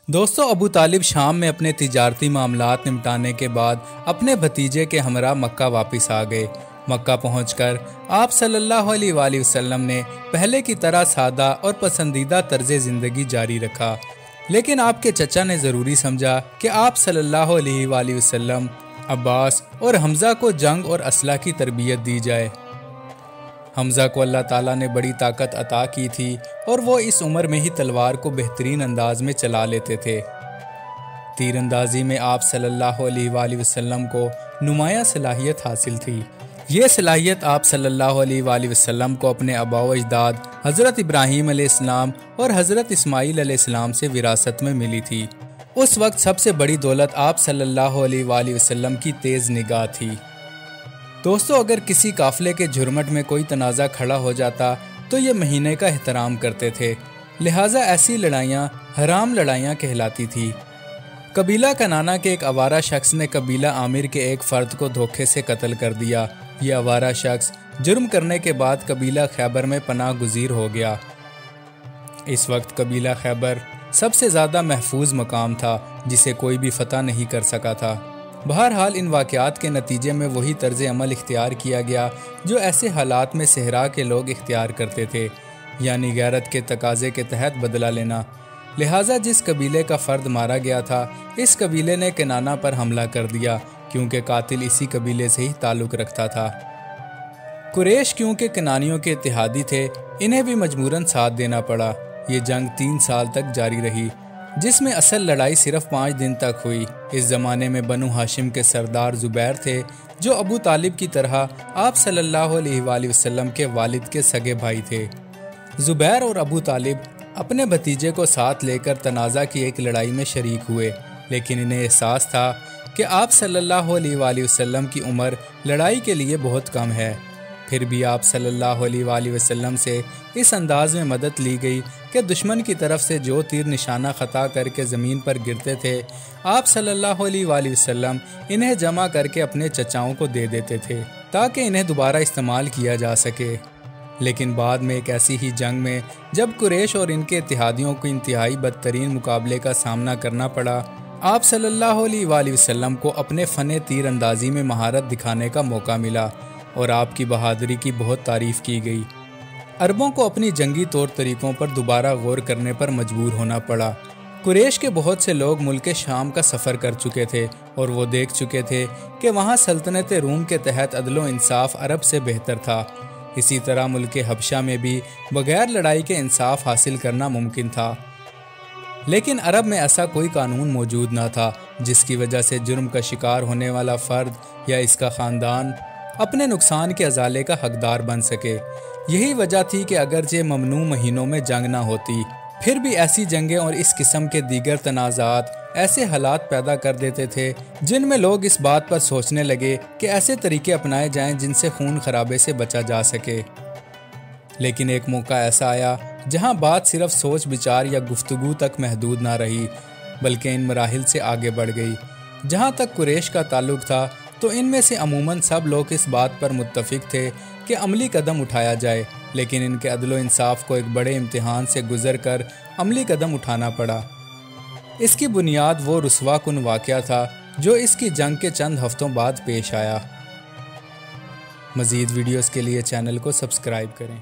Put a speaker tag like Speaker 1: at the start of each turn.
Speaker 1: दोस्तों, अबू तालिब शाम में अपने तिजारती मामलात निपटाने के बाद अपने भतीजे के हमरा मक्का वापस आ गए। मक्का पहुंचकर आप सल्लल्लाहु अलैहि वसल्लम ने पहले की तरह सादा और पसंदीदा तर्ज ज़िंदगी जारी रखा, लेकिन आपके चचा ने ज़रूरी समझा कि आप सल्लल्लाहु अलैहि वसल्लम, अब्बास और हमज़ा को जंग और असला की तरबियत दी जाए। हमज़ा को अल्लाह ताला ने बड़ी ताकत अता की थी और वो इस उम्र में ही तलवार को बेहतरीन अंदाज में चला लेते थे। तीरंदाजी में आप सल्लल्लाहु अलैहि वसल्लम को नुमाया सलाहियत हासिल थी। ये सलाहियत आप सल्लल्लाहु अलैहि वसल्लम को अपने आबा व अजदाद हज़रत इब्राहीम अलैहिस्सलाम और हज़रत इस्माईल अलैहिस्सलाम से विरासत में मिली थी। उस वक्त सबसे बड़ी दौलत आप सल्लल्लाहु अलैहि वसल्लम की तेज़ निगाह थी। दोस्तों, अगर किसी काफिले के झुरमट में कोई तनाज़ा खड़ा हो जाता तो ये महीने का एहतराम करते थे, लिहाजा ऐसी लड़ाइयाँ हराम लड़ाइयाँ कहलाती थी। कबीला कनाना के एक आवारा शख्स ने कबीला आमिर के एक फ़र्द को धोखे से कत्ल कर दिया। ये आवारा शख्स जुर्म करने के बाद कबीला खैबर में पनाह गुज़ीर हो गया। इस वक्त कबीला खैबर सबसे ज़्यादा महफूज मकाम था जिसे कोई भी फतह नहीं कर सका था। बहरहाल इन वाक़यात के नतीजे में वही तर्ज अमल इख्तियार किया गया जो ऐसे हालात में सहरा के लोग इख्तियार करते थे, यानी गैरत के तकाजे के तहत बदला लेना। लिहाजा जिस कबीले का फ़र्द मारा गया था, इस कबीले ने किनाना पर हमला कर दिया क्योंकि कातिल इसी कबीले से ही ताल्लुक़ रखता था। कुरैश क्योंकि किनानियों के इत्तेहादी थे, इन्हें भी मजबूरन साथ देना पड़ा। ये जंग 3 साल तक जारी रही, जिसमें असल लड़ाई सिर्फ 5 दिन तक हुई। इस ज़माने में बनु हाशिम के सरदार ज़ुबैर थे, जो अबू तालिब की तरह आप सल्लल्लाहु अलैहि वसल्लम के वालिद के सगे भाई थे। ज़ुबैर और अबू तालिब अपने भतीजे को साथ लेकर तनाज़ा की एक लड़ाई में शरीक हुए, लेकिन इन्हें एहसास था कि आप सल्लल्लाहु अलैहि वसल्लम की उम्र लड़ाई के लिए बहुत कम है। फिर भी आप सल्लल्लाहु अलैहि वसल्लम से इस अंदाज में मदद ली गई कि दुश्मन की तरफ से जो तीर निशाना ख़ता करके ज़मीन पर गिरते थे, आप सल्लल्लाहु अलैहि वसल्लम इन्हें जमा करके अपने चचाओं को दे देते थे ताकि इन्हें दोबारा इस्तेमाल किया जा सके। लेकिन बाद में एक ऐसी ही जंग में जब कुरैश और इनके इत्तेहादियों को इंतहाई बदतरीन मुकाबले का सामना करना पड़ा, आप सल्लल्लाहु अलैहि वसल्लम को अपने फ़न तीर अंदाजी में महारत दिखाने का मौका मिला और आपकी बहादुरी की बहुत तारीफ़ की गई। अरबों को अपनी जंगी तौर तरीक़ों पर दोबारा गौर करने पर मजबूर होना पड़ा। कुरैश के बहुत से लोग मुल्क शाम का सफ़र कर चुके थे और वो देख चुके थे कि वहाँ सल्तनत रूम के तहत अदलो इंसाफ अरब से बेहतर था। इसी तरह मुल्क हबशा में भी बगैर लड़ाई के इंसाफ हासिल करना मुमकिन था, लेकिन अरब में ऐसा कोई कानून मौजूद न था जिसकी वजह से जुर्म का शिकार होने वाला फ़र्द या इसका ख़ानदान अपने नुकसान के अजाले का हकदार बन सके। यही वजह थी कि अगरचे ममनू महीनों में जंग ना होती, फिर भी ऐसी जंगें और इस किस्म के दीगर तनाज़ात ऐसे हालात पैदा कर देते थे जिनमें लोग इस बात पर सोचने लगे कि ऐसे तरीके अपनाए जाएं जिनसे खून खराबे से बचा जा सके। लेकिन एक मौका ऐसा आया जहां बात सिर्फ सोच विचार या गुफ्तगू तक महदूद ना रही, बल्कि इन मराहिल से आगे बढ़ गई। जहां तक कुरैश का ताल्लुक़ था तो इनमें से अमूमन सब लोग इस बात पर मुत्तफिक थे कि अमली कदम उठाया जाए, लेकिन इनके अदलो इंसाफ को एक बड़े इम्तिहान से गुजर कर अमली कदम उठाना पड़ा। इसकी बुनियाद वो रुस्वाकुन वाक़या था जो इसकी जंग के चंद हफ्तों बाद पेश आया। मज़ीद वीडियोज़ के लिए चैनल को सब्सक्राइब करें।